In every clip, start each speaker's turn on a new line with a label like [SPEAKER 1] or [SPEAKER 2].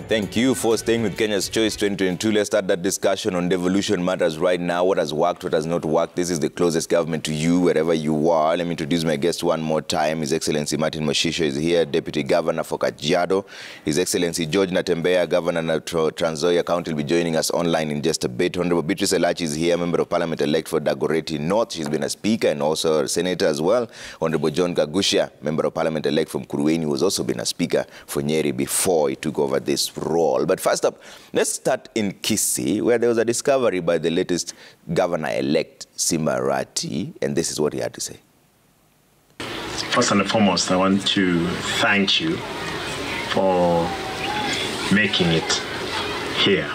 [SPEAKER 1] right, thank you for staying with Kenya's Choice 2022. Let's start that discussion on devolution matters right now. What has worked, what has not worked. This is the closest government to you, wherever you are. Let me introduce my guest one more time. His Excellency Martin Moshisho is here, Deputy Governor for Kajiado. His Excellency George Natembeya, Governor of Trans Nzoia County, will be joining us online in just a bit. Honorable Beatrice Elachi is here, Member of Parliament-elect for Dagoretti North. She's been a Speaker and also a Senator as well. Honorable John Kagusha, Member of Parliament-elect from Kurueni, who has also been a Speaker for Nyeri before he took over this role. But first up, let's start in Kisii, where there was a discovery by the latest Governor-elect, Simba Arati, and this is what he had to say.
[SPEAKER 2] First and foremost, I want to thank you for making it here.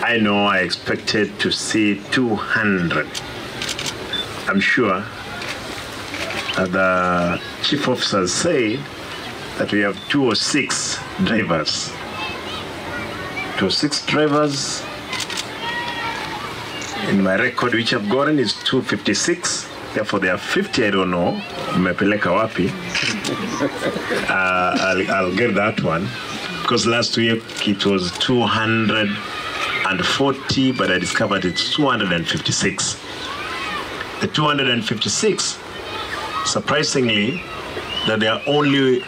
[SPEAKER 2] I know I expected to see 200. I'm sure the chief officers say that we have 206 drivers. 206 drivers. In my record, which I've gotten, is 256. Therefore, there are 50. I don't know. Mmepeleka wapi? I'll get that one. Because last week it was 240, but I discovered it's 256. The 256, surprisingly, that there are only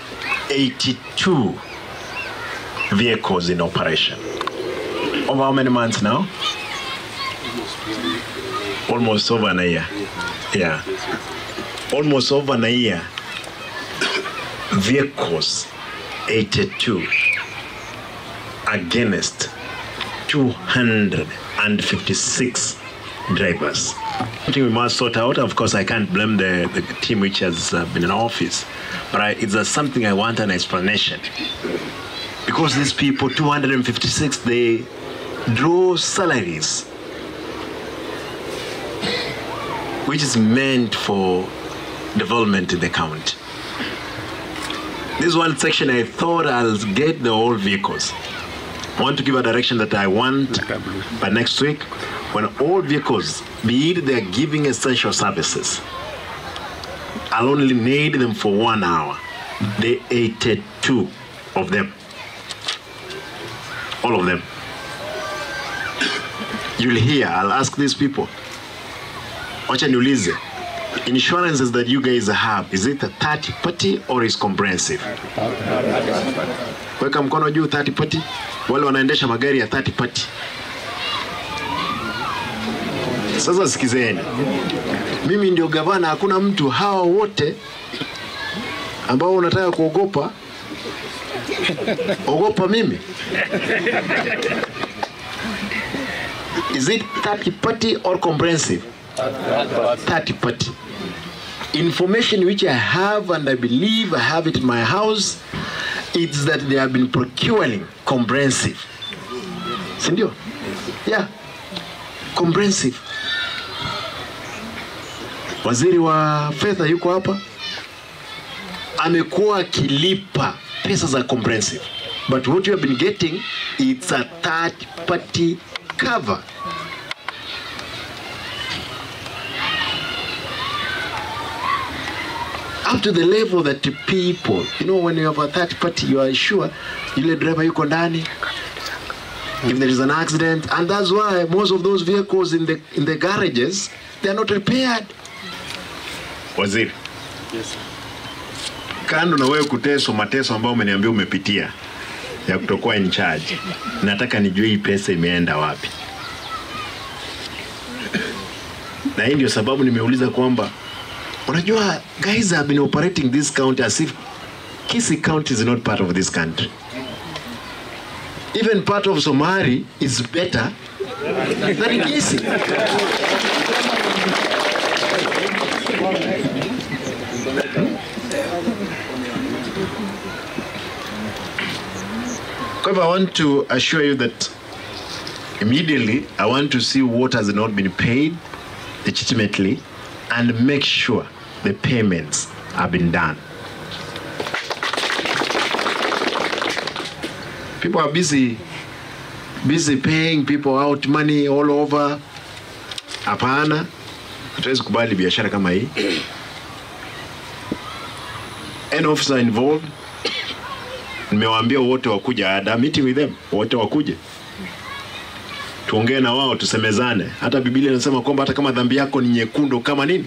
[SPEAKER 2] 82 vehicles in operation. Over how many months now? Almost over a year. Yeah. Almost over a year. Vehicles, 82 against 256 drivers. I think we must sort out. Of course, I can't blame the team which has been in office, but it's something I want an explanation. Because these people, 256, they draw salaries, which is meant for development in the county. This one section, I thought I'll get the old vehicles. I want to give a direction that I want by next week, when all vehicles, be it they're giving essential services, I'll only need them for 1 hour. The 82 of them. All of them. You'll hear, I'll ask these people, wacha niulize, insurances that you guys have, is it a 30 party or is comprehensive? Weka mkono juu 30 party, wale wanaendesha magari ya 30 party. Sasa sikizeni, mimi ndio gavana, hakuna mtu, hawa wote ambao unataka kuogopa, ogopa mimi. Is it 30 party or comprehensive? 30 party. Information which I have, and I believe I have it in my house, it's that they have been procuring comprehensive. Sindio? Yeah. Comprehensive. Waziri wa fedha yuko hapa, amekuwa akilipa pesa za comprehensive. But what you have been getting, it's a third party cover. Up to the level that the people, you know, when you have a third party, you are sure yule driver yuko ndani, if there is an accident, and that's why most of those vehicles in the garages, they are not repaired. Waziri. Yes. Kando na wewe kuteso mateso ambao umeniambia umepitia ya kutokuwa in charge, nataka nijue hii pesa imeenda wapi. Na hii ndio sababu nimeuliza kwamba, unajua, guys have been operating this county as if Kisii County is not part of this country. Even part of Somali is better than Kisii. I want to assure you that immediately I want to see what has not been paid legitimately and make sure the payments have been done. People are busy paying people out money all over. Hapana, hatuwezi kubali biashara kama hii. An officer involved Nimewaambia wote wakuja. I had a meeting with them. Wote wakuje. Tuongee na wao, tusemezane. Hata Biblia inasema kwamba hata kama dhambi yako ni nyekundu kama nini?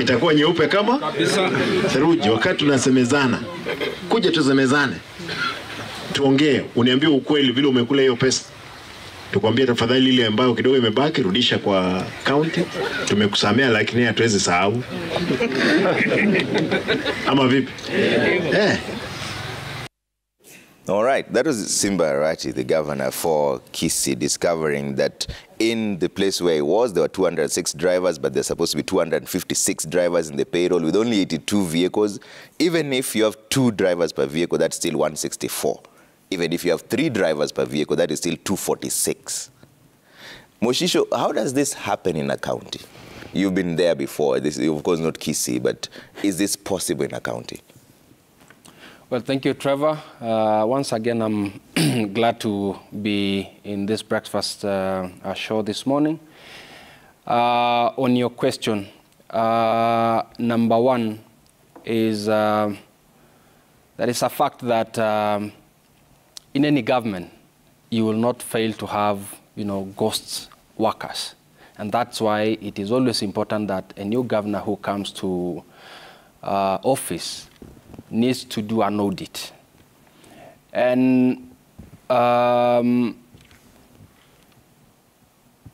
[SPEAKER 2] Itakuwa nyeupe kama theluji. Wakati tunasemezana, kuja tusemezane. Tuongee, uniambie ukweli vile umekula hiyo pesa. Tukwambia tafadhali ile ambayo kidogo imebaki rudisha kwa county. Tumekusamea lakini hatuwezi sahau. Ama vipi?
[SPEAKER 1] All right, that was Simba Arati, the governor for Kisii, discovering that in the place where he was, there were 206 drivers, but there's supposed to be 256 drivers in the payroll with only 82 vehicles. Even if you have 2 drivers per vehicle, that's still 164. Even if you have 3 drivers per vehicle, that is still 246. Moshisho, how does this happen in a county? You've been there before. This is, of course, not Kisii, but is this possible in a county?
[SPEAKER 3] Well, thank you, Trevor. Once again, I'm glad to be in this breakfast show this morning. On your question, number one is there is a fact that in any government, you will not fail to have, ghost workers. And that's why it is always important that a new governor who comes to office needs to do an audit. And on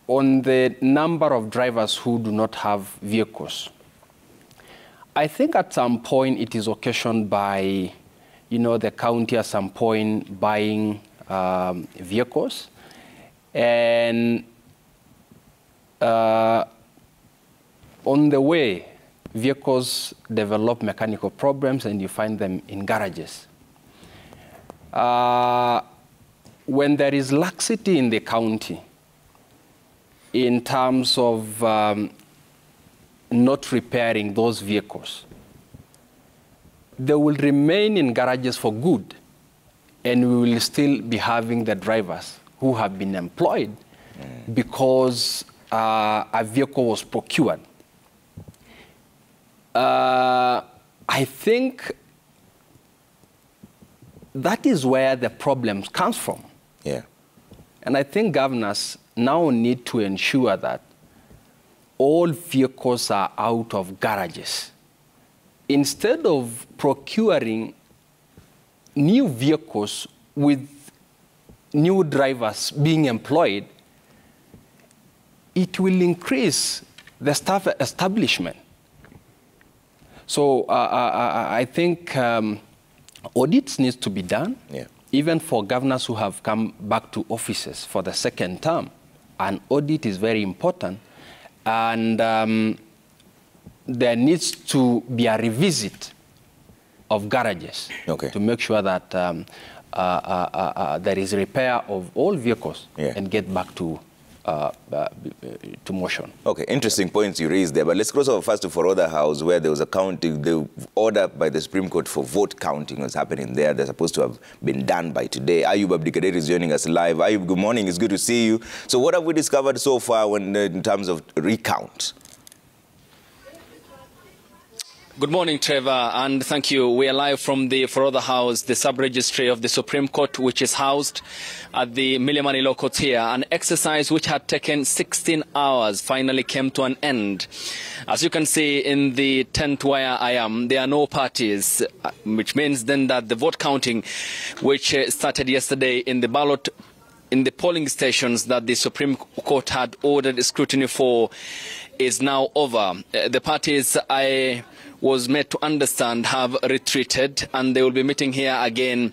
[SPEAKER 3] the number of drivers who do not have vehicles, I think at some point it is occasioned by, the county at some point buying vehicles. And on the way, vehicles develop mechanical problems and you find them in garages. When there is laxity in the county in terms of not repairing those vehicles, they will remain in garages for good, and we will still be having the drivers who have been employed because a vehicle was procured. I think that is where the problem comes from.
[SPEAKER 1] Yeah.
[SPEAKER 3] And I think governors now need to ensure that all vehicles are out of garages. Instead of procuring new vehicles with new drivers being employed, it will increase the staff establishment. So I think audits need to be done, even for governors who have come back to offices for the second term. An audit is very important, and there needs to be a revisit of garages to make sure that there is repair of all vehicles and get back to motion. Okay,
[SPEAKER 1] interesting points you raised there. But let's cross over first to Forodha House, where there was a counting, the order by the Supreme Court for vote counting was happening there. They're supposed to have been done by today. Ayub Abdikader is joining us live. Ayub, good morning. It's good to see you. So what have we discovered so far in terms of recount?
[SPEAKER 4] Good morning, Trevor, and thank you. We are live from the Forodha House, the sub-registry of the Supreme Court, which is housed at the Milimani Law Court here. An exercise which had taken 16 hours finally came to an end. As you can see in the tent where I am, there are no parties, which means then that the vote counting, which started yesterday in the ballot, in the polling stations that the Supreme Court had ordered scrutiny for, is now over. The parties I was made to understand have retreated, and they will be meeting here again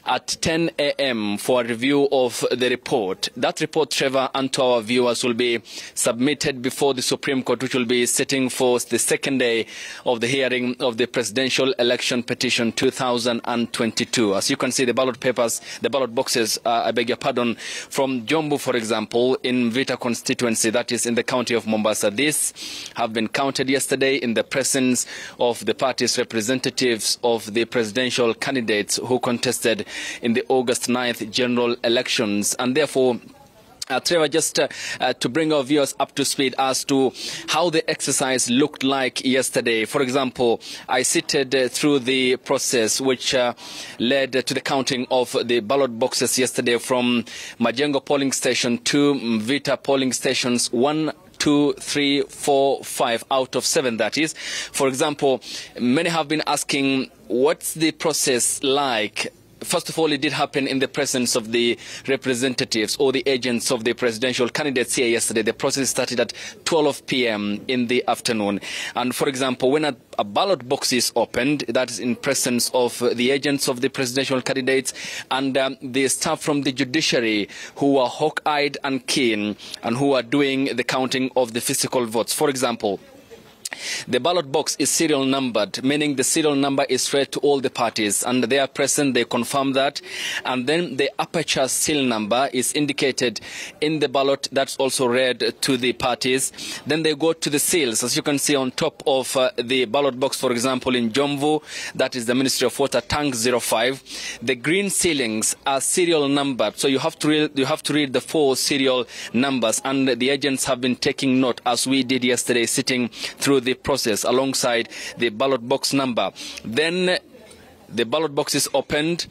[SPEAKER 4] at 10 a.m. for a review of the report. That report, Trevor, and to our viewers will be submitted before the Supreme Court, which will be sitting for the second day of the hearing of the presidential election petition 2022. As you can see, the ballot papers, the ballot boxes, I beg your pardon, from Jombu, for example, in Vita constituency, that is in the county of Mombasa. These have been counted yesterday in the presence of the party's representatives of the presidential candidates who contested in the August 9th general elections. And therefore, Trevor, just to bring our viewers up to speed as to how the exercise looked like yesterday. For example, I sifted through the process which led to the counting of the ballot boxes yesterday from Majengo polling station to Mvita polling stations 1, 2, 3, 4, 5 out of 7, that is. For example, many have been asking, what's the process like? First of all, it did happen in the presence of the representatives or the agents of the presidential candidates here yesterday. The process started at 12 p.m. in the afternoon. And for example, when a ballot box is opened, that is in presence of the agents of the presidential candidates and the staff from the judiciary who are hawk-eyed and keen and who are doing the counting of the physical votes. For example, the ballot box is serial numbered, meaning the serial number is read to all the parties, and they are present, they confirm that, and then the aperture seal number is indicated in the ballot, that's also read to the parties. Then they go to the seals, as you can see on top of the ballot box, for example, in Jomvu, that is the Ministry of Water, Tank 05. The green sealings are serial numbered, so you have to read the 4 serial numbers, and the agents have been taking note, as we did yesterday, sitting through the process alongside the ballot box number. Then the ballot box is opened,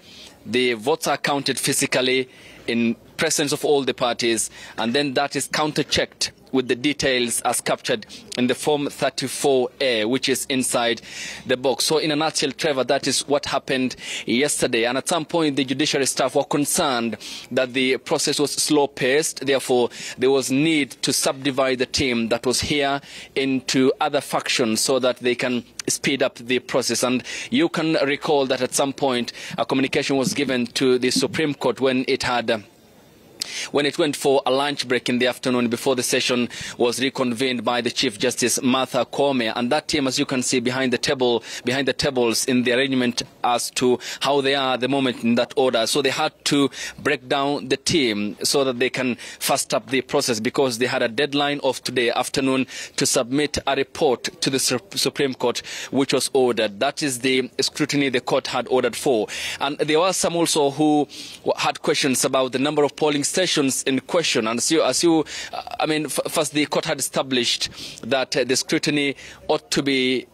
[SPEAKER 4] the votes are counted physically in presence of all the parties, and then that is counter-checked with the details as captured in the Form 34A, which is inside the box. So in a nutshell, Trevor, that is what happened yesterday. And at some point, the judiciary staff were concerned that the process was slow-paced. Therefore, there was need to subdivide the team that was here into other factions so that they can speed up the process. And you can recall that at some point, a communication was given to the Supreme Court when it went for a lunch break in the afternoon before the session was reconvened by the Chief Justice Martha Koome, and that team, as you can see behind the tables in the arrangement as to how they are at the moment in that order. So they had to break down the team so that they can fast up the process, because they had a deadline of today afternoon to submit a report to the Supreme Court, which was ordered. That is the scrutiny the court had ordered for. And there were some also who had questions about the number of polling stations in question. And first the court had established that the scrutiny ought to be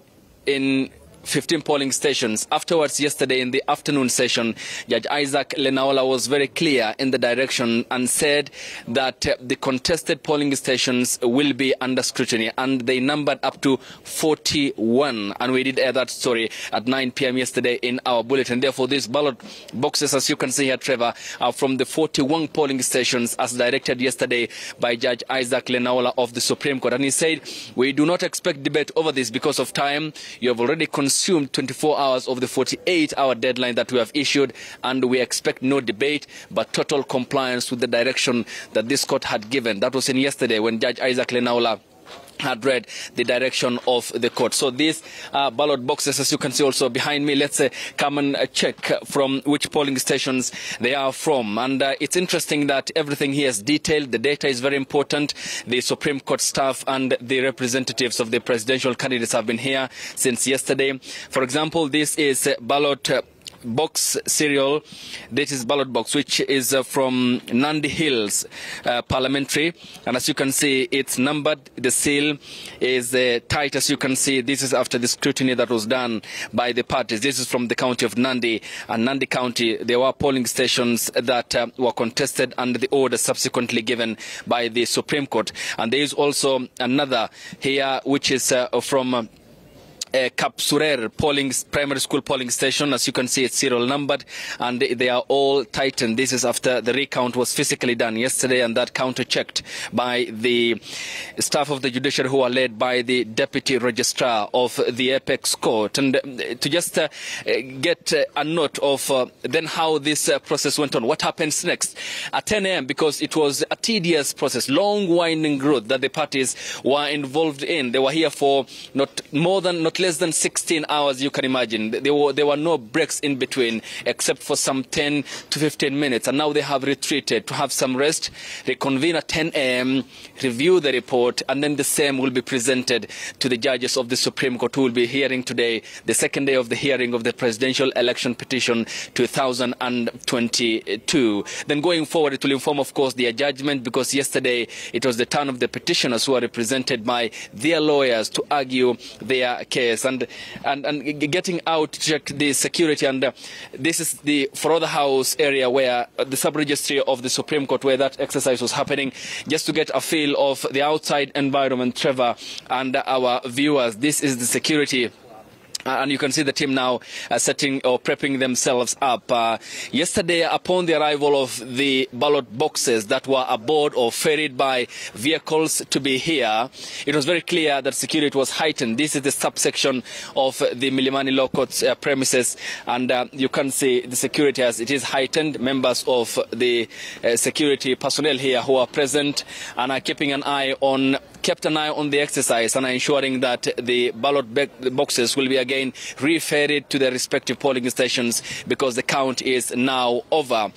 [SPEAKER 4] in 15 polling stations. Afterwards, yesterday in the afternoon session, Judge Isaac Lenaola was very clear in the direction and said that the contested polling stations will be under scrutiny, and they numbered up to 41. And we did air that story at 9 p.m. yesterday in our bulletin. Therefore, these ballot boxes, as you can see here, Trevor, are from the 41 polling stations as directed yesterday by Judge Isaac Lenaola of the Supreme Court. And he said, we do not expect debate over this because of time. You have already consumed 24 hours of the 48-hour deadline that we have issued, and we expect no debate but total compliance with the direction that this court had given. That was in yesterday when Judge Isaac Lenaola had read the direction of the court. So these ballot boxes, as you can see also behind me, let's come and check from which polling stations they are from. And it's interesting that everything here is detailed. The data is very important. The Supreme Court staff and the representatives of the presidential candidates have been here since yesterday. For example, this is ballot box serial. This is ballot box, which is from Nandi Hills Parliamentary, and as you can see, it's numbered. The seal is tight, as you can see. This is after the scrutiny that was done by the parties. This is from the county of Nandi, and Nandi County. There were polling stations that were contested under the order subsequently given by the Supreme Court. And there is also another here, which is from Kapsurer primary school polling station. As you can see, it's serial numbered, and they are all tightened. This is after the recount was physically done yesterday, and that counter-checked by the staff of the judiciary, who are led by the deputy registrar of the Apex Court. And to just get a note of then how this process went on, what happens next at 10 a.m., because it was a tedious process, long winding road that the parties were involved in. They were here for not less than 16 hours, you can imagine. There were no breaks in between, except for some 10 to 15 minutes. And now they have retreated to have some rest, reconvene at 10 a.m., review the report, and then the same will be presented to the judges of the Supreme Court, who will be hearing today, the second day of the hearing of the presidential election petition 2022. Then going forward, it will inform, of course, their judgment, because yesterday it was the turn of the petitioners, who are represented by their lawyers, to argue their case and getting out to check the security. And this is the Forodha House area, where the sub-registry of the Supreme Court, where that exercise was happening, just to get a feel of the outside environment, Trevor, and our viewers. This is the security. And you can see the team now setting or prepping themselves up. Yesterday, upon the arrival of the ballot boxes that were aboard or ferried by vehicles to be here, it was very clear that security was heightened. This is the subsection of the Milimani Law Court's premises, and you can see the security as it is heightened. Members of the security personnel here who are present and are keeping an eye on kept an eye on the exercise and ensuring that the ballot boxes will be again referred to their respective polling stations, because the count is now over.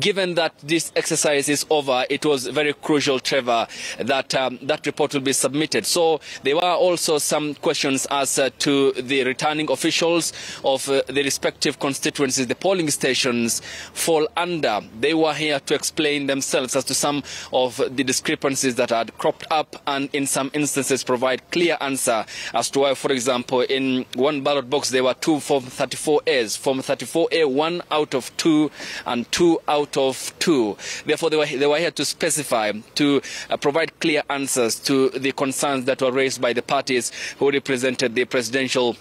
[SPEAKER 4] Given that this exercise is over, it was very crucial, Trevor, that that report will be submitted. So there were also some questions as to the returning officials of the respective constituencies the polling stations fall under. They were here to explain themselves as to some of the discrepancies that had cropped up, and in some instances provide clear answer as to why, for example, in one ballot box there were 2 Form 34As. Form 34A, 1 out of 2 and 2 out of 2. Therefore, they were here to specify, to provide clear answers to the concerns that were raised by the parties who represented the presidential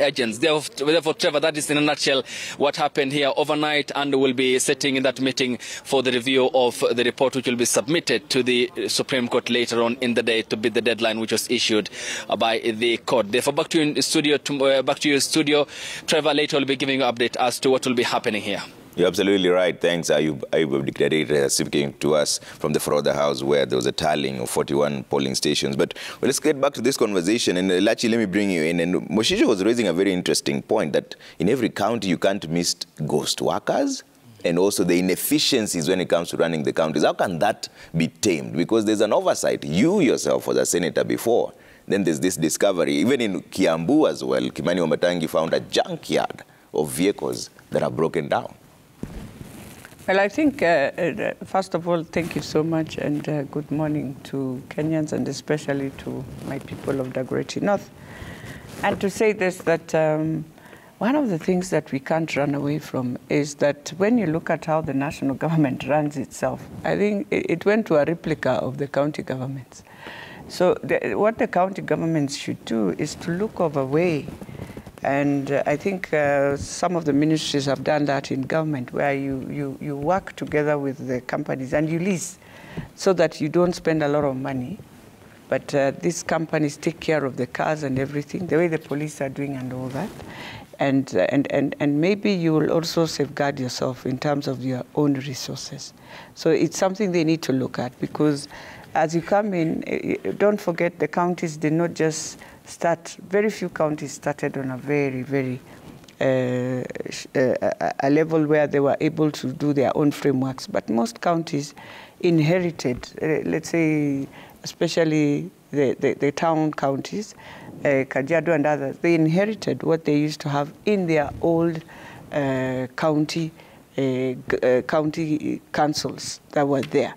[SPEAKER 4] agents. Therefore, Trevor, that is in a nutshell what happened here overnight, and we'll be sitting in that meeting for the review of the report, which will be submitted to the Supreme Court later on in the day to beat the deadline which was issued by the court. Therefore, back to you in studio. Back to your studio, Trevor. Later, we'll be giving you an update as to what will be happening here.
[SPEAKER 1] You're absolutely right. Thanks, Ayub Abdikadid, speaking to us from the Forodha House, where there was a tallying of 41 polling stations. But let's get back to this conversation. And Lachi, let me bring you in. And Moshisho was raising a very interesting point that in every county you can't miss ghost workers and also the inefficiencies when it comes to running the counties. How can that be tamed? Because there's an oversight. You yourself was a senator before. Then there's this discovery. Even in Kiambu as well, Kimani Wamatangi found a junkyard of vehicles that are broken down.
[SPEAKER 5] Well, I think, first of all, thank you so much, and good morning to Kenyans, and especially to my people of Dagoretti North. And to say this, that one of the things that we can't run away from is that when you look at how the national government runs itself, I think it went to a replica of the county governments. So what the county governments should do is to look over a way. And I think some of the ministries have done that in government, where you work together with the companies and you lease, so that you don't spend a lot of money. But these companies take care of the cars and everything, the way the police are doing and all that. And maybe you will also safeguard yourself in terms of your own resources. So it's something they need to look at, because as you come in, don't forget the counties did not just start, very few counties started on a very, very a level where they were able to do their own frameworks. But most counties inherited, let's say, especially the town counties, Kajiado and others, they inherited what they used to have in their old county councils that were there.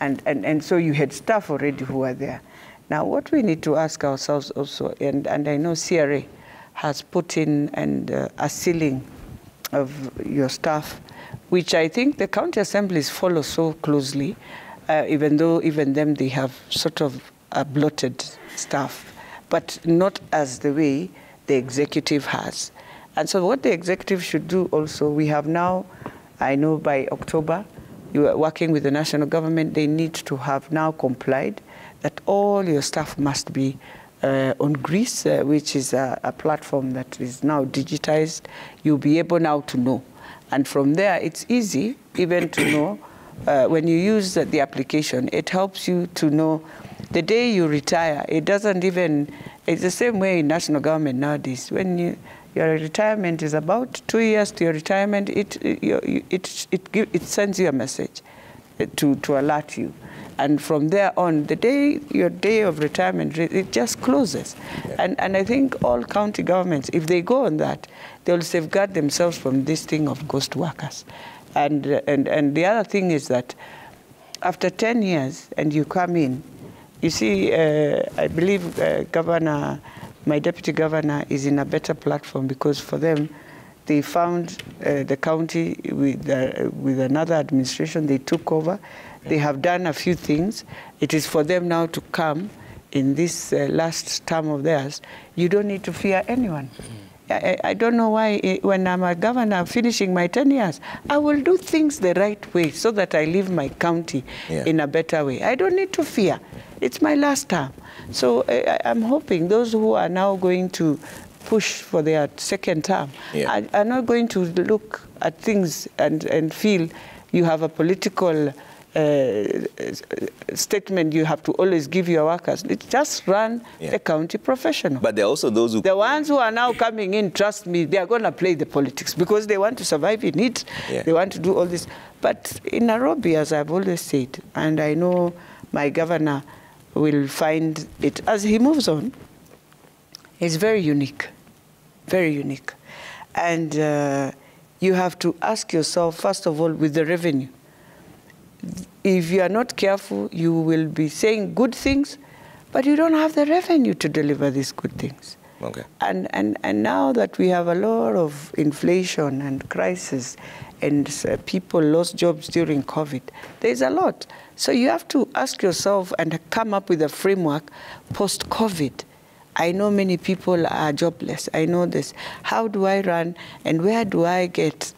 [SPEAKER 5] And so you had staff already who were there. Now, what we need to ask ourselves also, and I know CRA has put in a ceiling of your staff, which I think the county assemblies follow so closely, even though even them, they have sort of a bloated staff, but not as the way the executive has. And so what the executive should do also, we have now, I know by October, you are working with the national government, they need to have now complied that all your staff must be on Greece, which is a platform that is now digitized. You'll be able now to know. And from there, it's easy even to know when you use the application, it helps you to know the day you retire. It doesn't even It's the same way in national government nowadays. When your retirement is about 2 years to your retirement, it sends you a message to alert you. And from there on, your day of retirement, it just closes. Yeah. And I think all county governments, if they go on that, they'll safeguard themselves from this thing of ghost workers. And the other thing is that after 10 years and you come in, you see, I believe my deputy governor is in a better platform, because for them, they found the county with another administration. They took over. They have done a few things. It is for them now to come in this last term of theirs. You don't need to fear anyone. I don't know why, when I'm a governor finishing my 10 years, I will do things the right way so that I leave my county in a better way. I don't need to fear. It's my last term. So I'm hoping those who are now going to push for their second term are not going to look at things and feel you have a political statement you have to always give your workers. It's just run the county professional.
[SPEAKER 1] But there are also those who...
[SPEAKER 5] The ones who are now coming in, trust me, they are going to play the politics because they want to survive in it. Yeah. They want to do all this. But in Nairobi, as I've always said, and I know my governor will find it, as he moves on, it's very unique, very unique. And you have to ask yourself, first of all, with the revenue, if you are not careful, you will be saying good things, but you don't have the revenue to deliver these good things.
[SPEAKER 1] Okay.
[SPEAKER 5] And now that we have a lot of inflation and crisis, and people lost jobs during COVID, there's a lot. So you have to ask yourself and come up with a framework post-COVID. I know many people are jobless. I know this. How do I run, and where do I get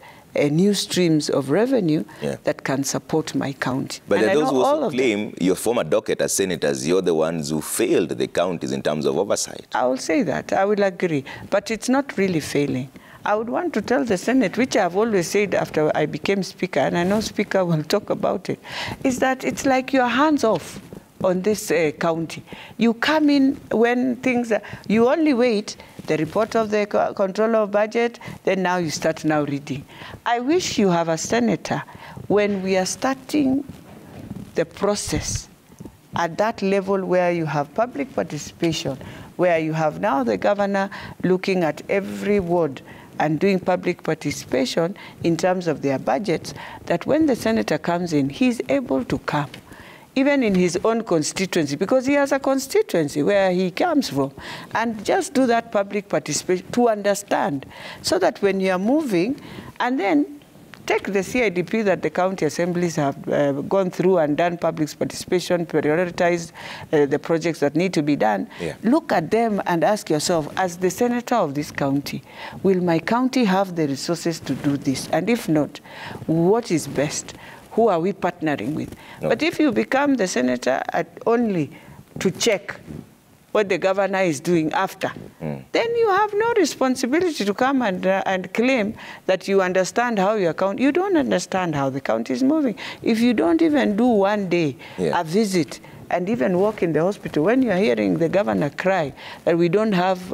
[SPEAKER 5] new streams of revenue that can support my county?
[SPEAKER 1] But there are those who also claim your former docket as senators, you're the ones who failed the counties in terms of oversight.
[SPEAKER 5] I will say that. I will agree. But it's not really failing. I would want to tell the Senate, which I've always said after I became Speaker, and I know Speaker will talk about it, is that it's like you're hands off on this county. You come in when things are, you only wait the report of the Controller of Budget, then now you start now reading. I wish you have a senator when we are starting the process at that level where you have public participation, where you have now the governor looking at every ward and doing public participation in terms of their budgets, that when the senator comes in, he's able to come, even in his own constituency, because he has a constituency where he comes from, and just do that public participation to understand, so that when you are moving, and then take the CIDP that the county assemblies have gone through and done public participation, prioritized the projects that need to be done. Look at them and ask yourself, as the senator of this county, will my county have the resources to do this? And if not, what is best? Who are we partnering with? But if you become the senator only to check what the governor is doing after, then you have no responsibility to come and claim that you understand how your county, you don't understand how the county is moving. If you don't even do one day a visit and even walk in the hospital, when you're hearing the governor cry that we don't have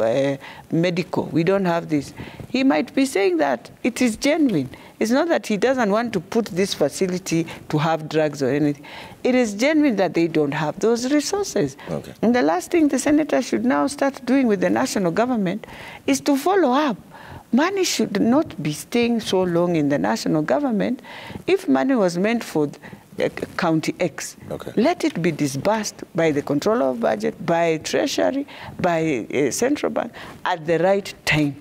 [SPEAKER 5] medical, we don't have this, he might be saying that it is genuine. It's not that he doesn't want to put this facility to have drugs or anything. It is genuine that they don't have those resources. Okay. And the last thing the senator should now start doing with the national government is to follow up. Money should not be staying so long in the national government. If money was meant for County X, let it be disbursed by the Controller of Budget, by Treasury, by Central Bank at the right time.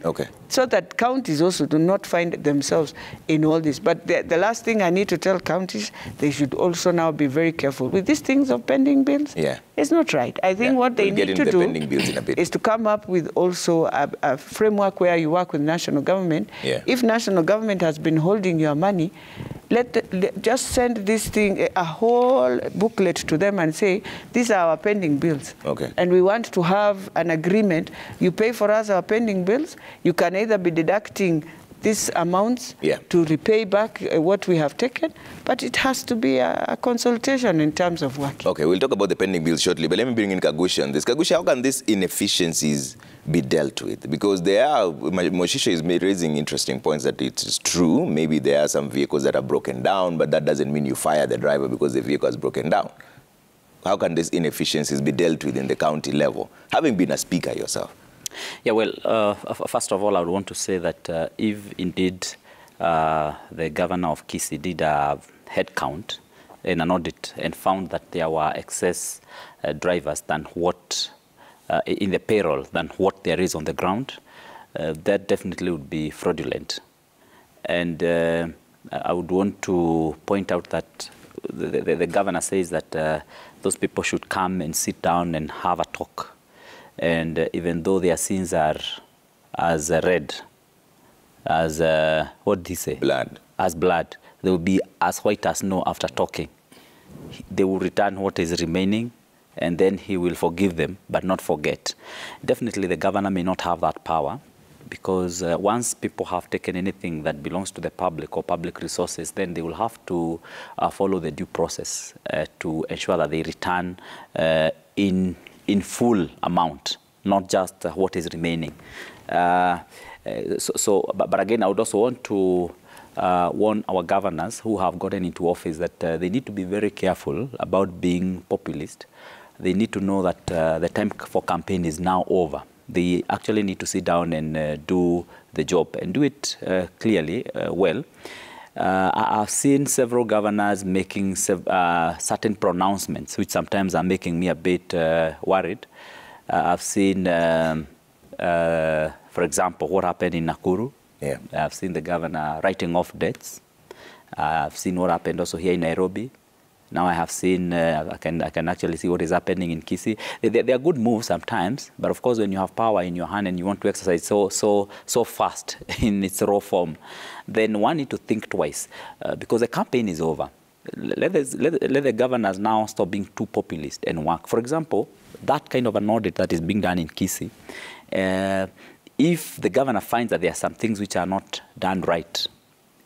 [SPEAKER 5] So that counties also do not find themselves in all this. But the last thing I need to tell counties, they should also now be very careful with these things of pending bills. It's not right. I think what they need to do is to come up with also a framework where you work with national government. If national government has been holding your money, just send this thing, a whole booklet to them and say, these are our pending bills. And we want to have an agreement. You pay for us our pending bills. You can either be deducting these amounts
[SPEAKER 1] Yeah.
[SPEAKER 5] to repay back what we have taken, but it has to be a consultation in terms of working.
[SPEAKER 1] Okay, we'll talk about the pending bills shortly, but let me bring in Kagusha on this. Kagusha, how can these inefficiencies be dealt with? Because Moshisho is raising interesting points that it is true. Maybe there are some vehicles that are broken down, but that doesn't mean you fire the driver because the vehicle is broken down. How can these inefficiencies be dealt with in the county level, having been a speaker yourself?
[SPEAKER 6] Yeah, well, first of all, I would want to say that if indeed the governor of Kisii did a head count in an audit and found that there were excess drivers than what in the payroll than what there is on the ground, that definitely would be fraudulent. And I would want to point out that the governor says that those people should come and sit down and have a talk. And even though their sins are as red, as, what did he say?
[SPEAKER 1] Blood.
[SPEAKER 6] As blood, they will be as white as snow after talking. They will return what is remaining, and then he will forgive them, but not forget. Definitely the governor may not have that power, because once people have taken anything that belongs to the public or public resources, then they will have to follow the due process to ensure that they return in full amount, not just what is remaining. But again, I would also want to warn our governors who have gotten into office that they need to be very careful about being populist. They need to know that the time for campaign is now over. They actually need to sit down and do the job and do it clearly, well. I've seen several governors making certain pronouncements, which sometimes are making me a bit worried. I've seen, for example, what happened in Nakuru.
[SPEAKER 1] Yeah.
[SPEAKER 6] I've seen the governor writing off debts. I've seen what happened also here in Nairobi. Now I have seen, I can actually see what is happening in Kisii. They are good moves sometimes, but of course when you have power in your hand and you want to exercise so fast in its raw form, then one need to think twice because the campaign is over. Let the governors now stop being too populist and work. For example, that kind of an audit that is being done in Kisii, if the governor finds that there are some things which are not done right,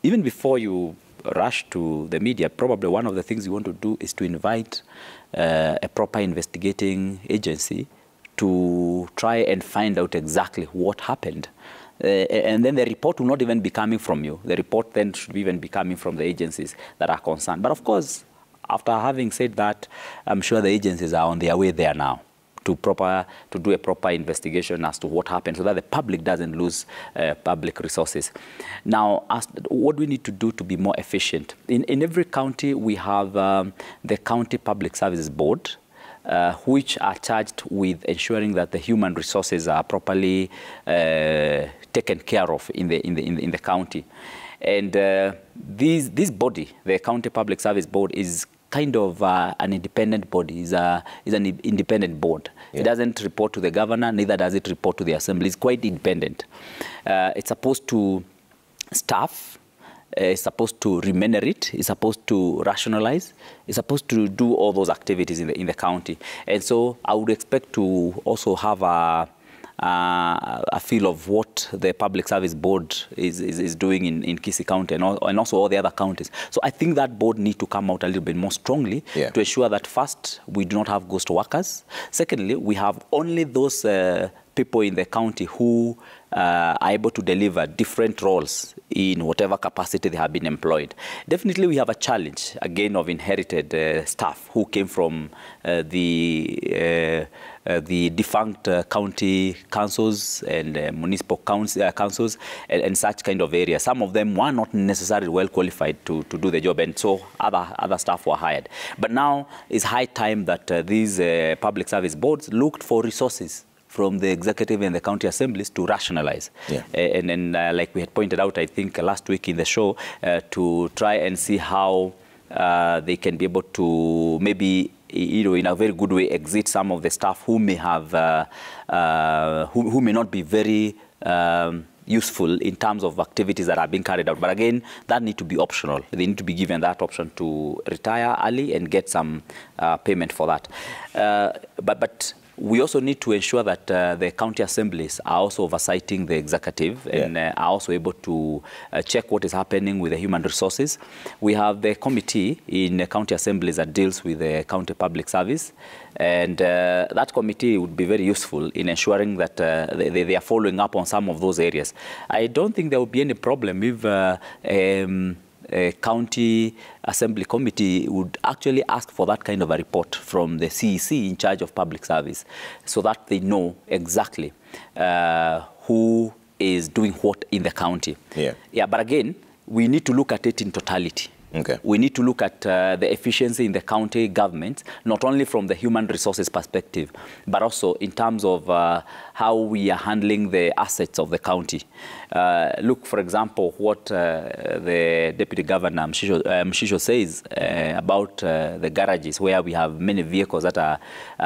[SPEAKER 6] even before you rush to the media, probably one of the things you want to do is to invite a proper investigating agency to try and find out exactly what happened. And then the report will not even be coming from you. The report then should even be coming from the agencies that are concerned. But of course, after having said that, I'm sure the agencies are on their way there now to do a proper investigation as to what happened so that the public doesn't lose public resources. Now, what do we need to do to be more efficient? In every county, we have the County Public Services Board, which are charged with ensuring that the human resources are properly taken care of in the county. And this body, the County Public Service Board, is kind of an independent body, is an independent board. Yeah. It doesn't report to the governor, neither does it report to the assembly. It's quite independent. It's supposed to staff, it's supposed to remunerate, it's supposed to rationalize, it's supposed to do all those activities in the county. And so I would expect to also have a feel of what the Public Service Board is doing in Kisii County and also all the other counties. So I think that board need to come out a little bit more strongly to ensure that first, we do not have ghost workers. Secondly, we have only those people in the county who are able to deliver different roles in whatever capacity they have been employed. Definitely we have a challenge, again, of inherited staff who came from the defunct county councils and municipal councils and such kind of areas. Some of them were not necessarily well qualified to do the job, and so other staff were hired. But now it's high time that these public service boards looked for resources from the executive and the county assemblies to rationalize. Yeah. And then, like we had pointed out, I think last week in the show, to try and see how they can be able to maybe, in a very good way, exit some of the staff who may have, who may not be very useful in terms of activities that are being carried out. But again, that need to be optional. They need to be given that option to retire early and get some payment for that. But we also need to ensure that the county assemblies are also oversighting the executive and are also able to check what is happening with the human resources. We have the committee in the county assemblies that deals with the county public service, and that committee would be very useful in ensuring that they are following up on some of those areas. I don't think there will be any problem if a county assembly committee would actually ask for that kind of a report from the CEC in charge of public service, so that they know exactly who is doing what in the county. Yeah, but again, we need to look at it in totality.
[SPEAKER 1] Okay.
[SPEAKER 6] We need to look at the efficiency in the county government, not only from the human resources perspective, but also in terms of how we are handling the assets of the county. Look, for example, what the Deputy Governor Mshisho says about the garages where we have many vehicles that are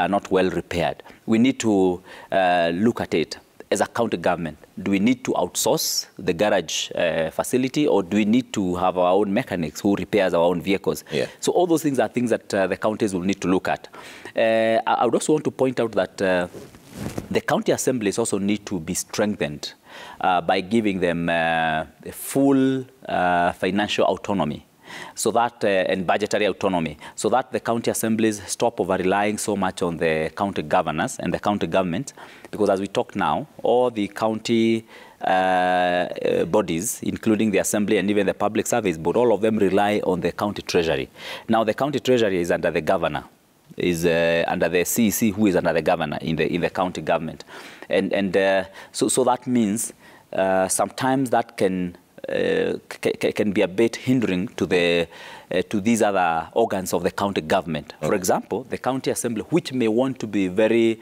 [SPEAKER 6] not well repaired. We need to look at it. As a county government, do we need to outsource the garage facility, or do we need to have our own mechanics who repairs our own vehicles? So all those things are things that the counties will need to look at. I would also want to point out that the county assemblies also need to be strengthened by giving them full financial autonomy, so that and budgetary autonomy, so that the county assemblies stop over relying so much on the county governors and the county government, because as we talk now, all the county bodies, including the assembly and even the public service board, all of them rely on the county treasury. Now the county treasury is under the governor, is under the CEC, who is under the governor in the county government, and so that means sometimes that can be a bit hindering to these other organs of the county government. For example, the county assembly, which may want to be very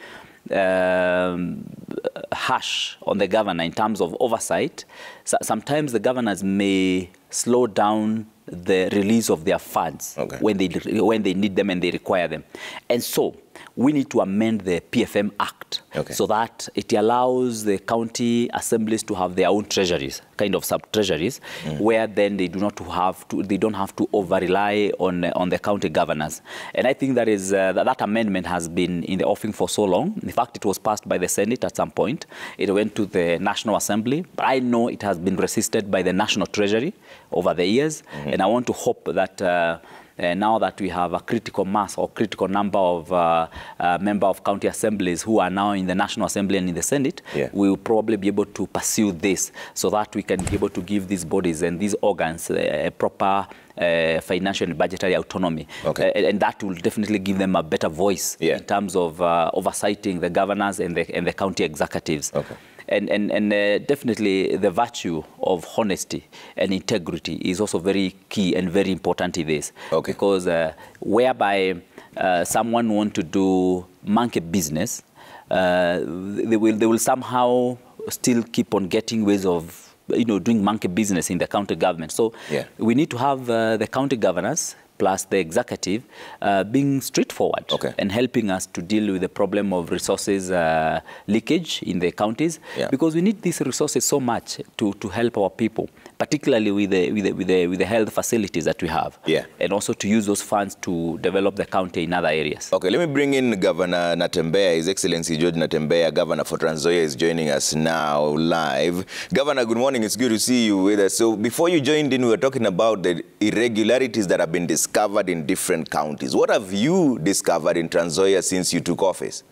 [SPEAKER 6] harsh on the governor in terms of oversight, sometimes the governors may slow down the release of their funds when they need them and they require them. And so we need to amend the PFM Act so that it allows the county assemblies to have their own treasuries, kind of sub-treasuries, where then they don't have to over-rely on the county governors. And I think that is that amendment has been in the offing for so long. In fact, it was passed by the Senate at some point. It went to the National Assembly, but I know it has been resisted by the National Treasury over the years, and I want to hope that now that we have a critical mass or critical number of members of county assemblies who are now in the National Assembly and in the Senate, we will probably be able to pursue this so that we can be able to give these bodies and these organs a proper financial and budgetary autonomy. And that will definitely give them a better voice in terms of oversighting the governors and the county executives. And definitely the virtue of honesty and integrity is also very key and very important in this. Because whereby someone want to do monkey business, they will somehow still keep on getting ways of doing monkey business in the county government. So we need to have the county governors plus the executive being straightforward and helping us to deal with the problem of resources leakage in the counties, because we need these resources so much to help our people, particularly with the health facilities that we have, and also to use those funds to develop the county in other areas.
[SPEAKER 1] Let me bring in Governor Natembeya. His Excellency George Natembeya, Governor for Trans Nzoia, is joining us now live. Governor, good morning. It's good to see you with us. So before you joined in, we were talking about the irregularities that have been discovered in different counties. What have you discovered in Trans Nzoia since you took office?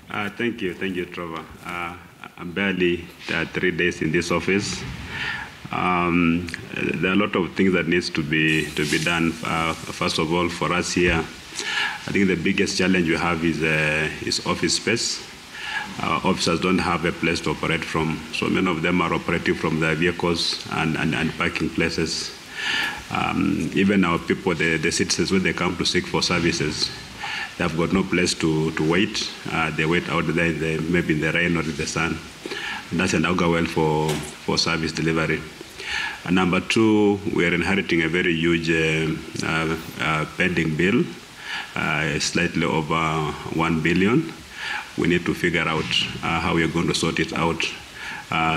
[SPEAKER 7] Thank you, Trevor. I'm barely 3 days in this office. There are a lot of things that needs to be done. First of all, for us here, I think the biggest challenge we have is office space. Officers don't have a place to operate from, so many of them are operating from their vehicles and parking places. Even our people, the citizens, when they come to seek for services, they've got no place to wait. They wait out there, maybe in the rain or in the sun. And that's an augur well for service delivery. And number two, we are inheriting a very huge pending bill, slightly over 1 billion. We need to figure out how we are going to sort it out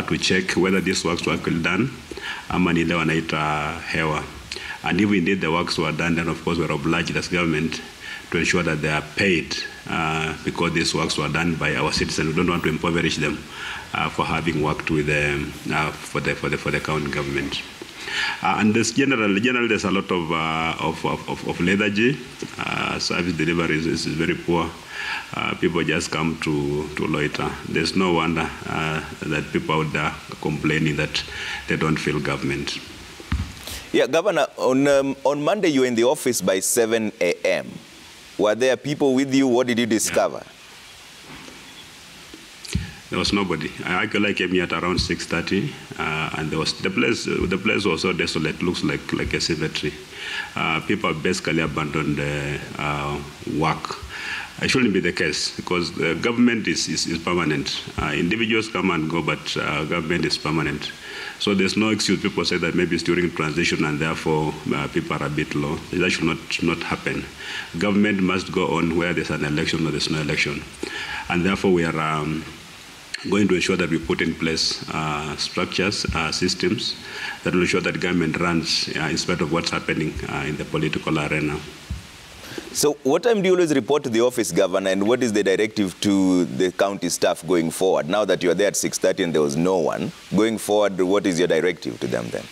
[SPEAKER 7] to check whether these works were actually done. And if indeed the works were done, then of course we're obliged as government to ensure that they are paid because these works were done by our citizens. We don't want to impoverish them for having worked with for the county government. And there's generally there's a lot of lethargy. Service delivery is very poor. People just come to loiter. There's no wonder that people out there complaining that they don't feel government.
[SPEAKER 1] Yeah, Governor, on Monday you were in the office by 7 a.m. Were there people with you? What did you discover?
[SPEAKER 7] Yeah. There was nobody. I actually came here at around 6:30, and there was the place was so desolate. Looks like a cemetery. People basically abandoned work. It shouldn't be the case because the government is permanent. Individuals come and go, but government is permanent. So there's no excuse. People say that maybe it's during transition and therefore people are a bit low. That should not happen. Government must go on where there's an election or there's no election. And therefore we are going to ensure that we put in place structures, systems that will ensure that government runs in spite of what's happening in the political arena.
[SPEAKER 1] So what time do you always report to the office, Governor, and what is the directive to the county staff going forward? Now that you are there at 6:30 and there was no one, going forward, what is your directive to them then?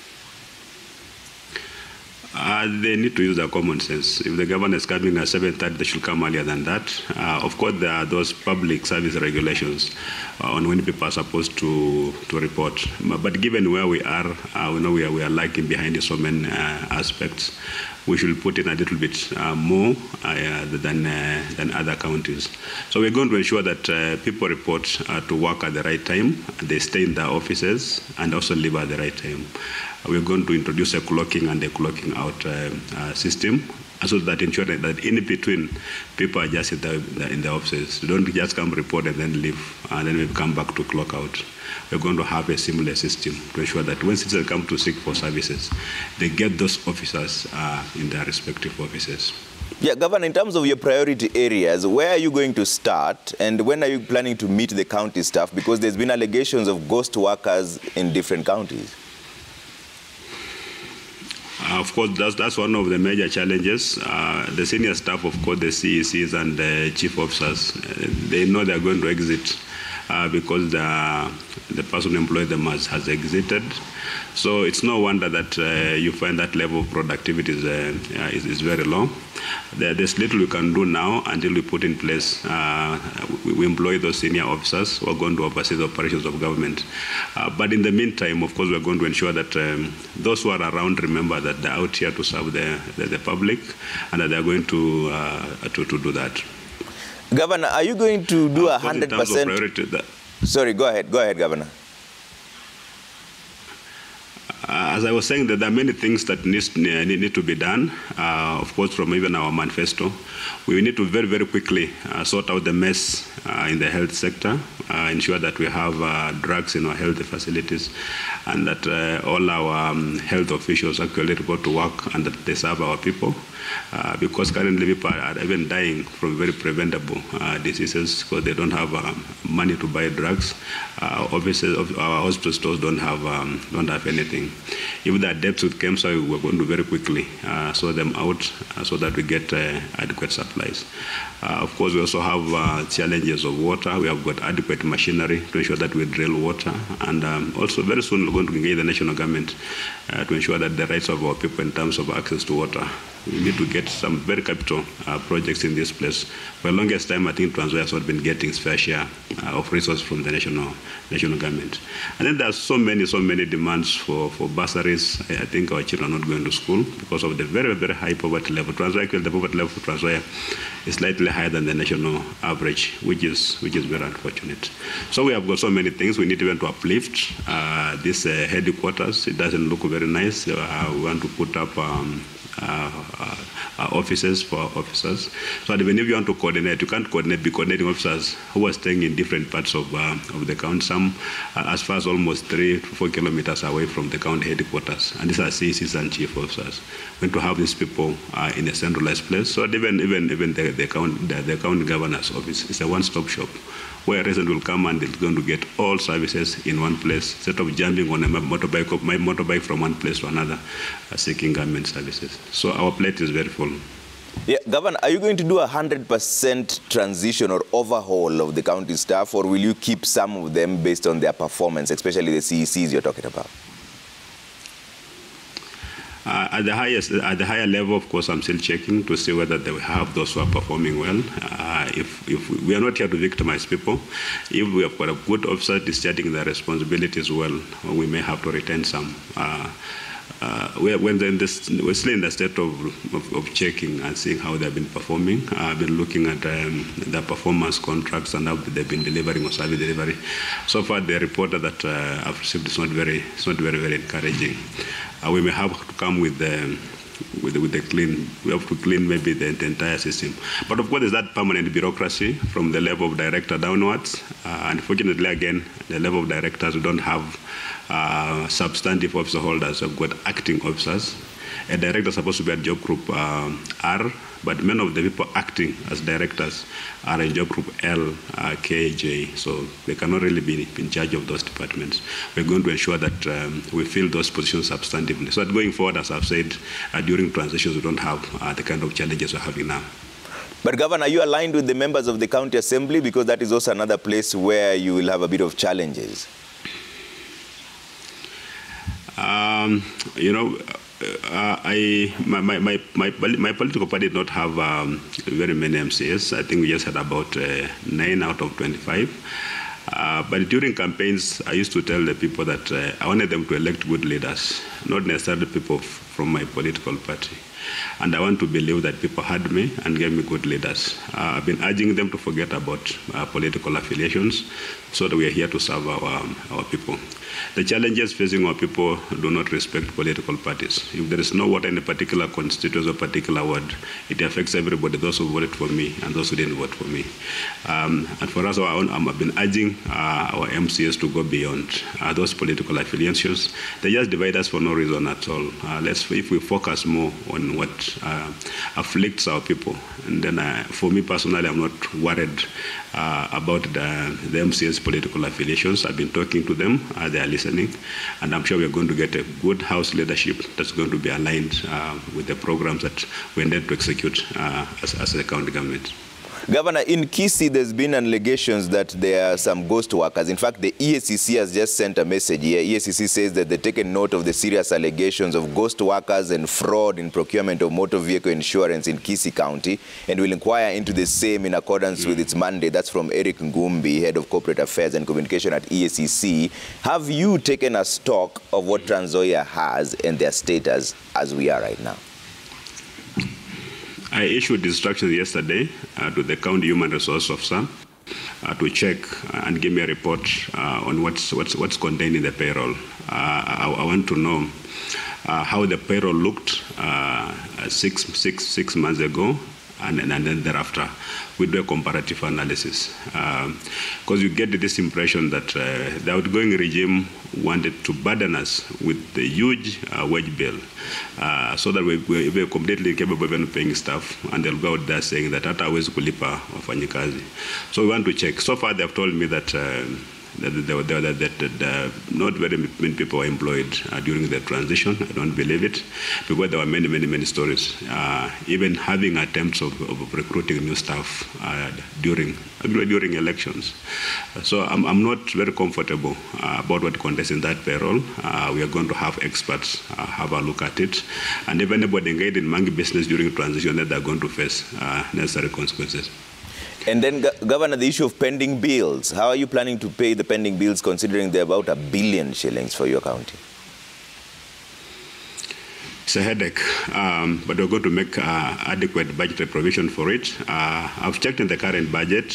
[SPEAKER 7] They need to use their common sense. If the governor is coming at 7:30, they should come earlier than that. Of course, there are those public service regulations on when people are supposed to report. But given where we are, we know we are lagging behind in so many aspects. We should put in a little bit more than other counties. So we're going to ensure that people report to work at the right time, they stay in their offices, and also leave at the right time. We're going to introduce a clocking and a clocking out system, so that ensure that in between, people are just in the offices. They don't just come report and then leave, and then we come back to clock out. We're going to have a similar system to ensure that when citizens come to seek for services, they get those officers in their respective offices.
[SPEAKER 1] Yeah, Governor, in terms of your priority areas, where are you going to start and when are you planning to meet the county staff? Because there's been allegations of ghost workers in different counties.
[SPEAKER 7] Of course, that's one of the major challenges. The senior staff, of course, the CECs and the chief officers, they know they're going to exit because the person who employed them has exited. So it's no wonder that you find that level of productivity is very low. There's little we can do now until we put in place, we employ those senior officers who are going to oversee the operations of government. But in the meantime, of course, we're going to ensure that those who are around remember that they're out here to serve the public and that they're going to do that.
[SPEAKER 1] Governor, are you going to do 100%? Sorry, go ahead, Governor.
[SPEAKER 7] As I was saying, that there are many things that need to be done. Of course, from even our manifesto, we need to very, very quickly sort out the mess in the health sector, ensure that we have drugs in our health facilities, and that all our health officials actually report to work and that they serve our people. Because currently people are even dying from very preventable diseases because they don't have money to buy drugs. Obviously, our hospital stores don't have anything. If there are debts with KEMSA, we're going to very quickly sort them out so that we get adequate supplies. Of course, we also have challenges of water. We have got adequate machinery to ensure that we drill water. And also very soon we're going to engage the national government to ensure that the rights of our people in terms of access to water. We need to get some very capital projects in this place. For the longest time, I think Trans Nzoia has not been getting its fair share of resources from the national government. And then there are so many demands for bursaries. I think our children are not going to school because of the very, very high poverty level. Trans Nzoia, the poverty level for Trans Nzoia is slightly higher than the national average, which is very unfortunate. So we have got so many things. We need even to uplift this headquarters. It doesn't look very nice. We want to put up offices for officers. So that even if you want to coordinate, you can't be coordinating officers who are staying in different parts of the county, some as far as almost 3 to 4 kilometers away from the county headquarters. And these are CCs and chief officers. We want to have these people in a centralized place. So even the county governor's office is a one-stop shop where a resident will come and is going to get all services in one place, instead of jumping on a motorbike from one place to another, seeking government services. So our plate is very full.
[SPEAKER 1] Yeah, Governor, are you going to do a 100% transition or overhaul of the county staff, or will you keep some of them based on their performance, especially the CECs you're talking about?
[SPEAKER 7] At the higher level, of course, I'm still checking to see whether they have those who are performing well. If we are not here to victimize people, if we have got a good officer discharging their responsibilities well, we may have to retain some. We're still in the state of checking and seeing how they've been performing. I've been looking at their performance contracts and how they've been delivering or service delivery. So far, the report that I've received is not very encouraging. We may have to come with the clean. We have to clean maybe the entire system. But of course, there's that permanent bureaucracy from the level of director downwards. Unfortunately, again, the level of directors, we don't have substantive officer holders. We've got acting officers. A director is supposed to be at job group R, but many of the people acting as directors are in job group L, K, J, so they cannot really be in charge of those departments. We're going to ensure that we fill those positions substantively. So that going forward, as I've said, during transitions, we don't have the kind of challenges we're having now.
[SPEAKER 1] But Governor, are you aligned with the members of the County Assembly? Because that is also another place where you will have a bit of challenges.
[SPEAKER 7] You know, my political party did not have very many MCAs. I think we just had about 9 out of 25. But during campaigns, I used to tell the people that I wanted them to elect good leaders, not necessarily people from my political party. And I want to believe that people heard me and gave me good leaders. I've been urging them to forget about political affiliations so that we are here to serve our people. The challenges facing our people do not respect political parties. If there is no water in a particular constituency or particular ward, it affects everybody, those who voted for me and those who didn't vote for me. And for us, I've been urging our MCAs to go beyond those political affiliations. They just divide us for no reason at all. If we focus more on what afflicts our people, and then for me personally, I'm not worried about the MCA's political affiliations. I've been talking to them, they are listening, and I'm sure we're going to get a good House leadership that's going to be aligned with the programs that we intend to execute as a county government.
[SPEAKER 1] Governor, in Kisii, there's been allegations that there are some ghost workers. In fact, the EACC has just sent a message here. EACC says that they've taken note of the serious allegations of ghost workers and fraud in procurement of motor vehicle insurance in Kisii County and will inquire into the same in accordance with its mandate. That's from Eric Ngumbi, Head of Corporate Affairs and Communication at EACC. Have you taken a stock of what Trans Nzoia has and their status as we are right now?
[SPEAKER 7] I issued instructions yesterday to the county human resource officer to check and give me a report on what's contained in the payroll. I want to know how the payroll looked 6 months ago, and then thereafter we do a comparative analysis. Because you get this impression that the outgoing regime wanted to burden us with the huge wage bill so that we're completely capable of paying staff, and they'll go out there saying that hata hawezi kulipa wafanyikazi. So we want to check. So far they've told me that not very many people were employed during the transition. I don't believe it, because there were many stories, even having attempts of recruiting new staff during elections. So I'm not very comfortable about what contains in that payroll. We are going to have experts have a look at it, and if anybody engaged in monkey business during transition, then they're going to face necessary consequences.
[SPEAKER 1] And then, Governor, the issue of pending bills. How are you planning to pay the pending bills, considering they're about R1 billion for your county?
[SPEAKER 7] It's a headache, but we're going to make adequate budgetary provision for it. I've checked in the current budget.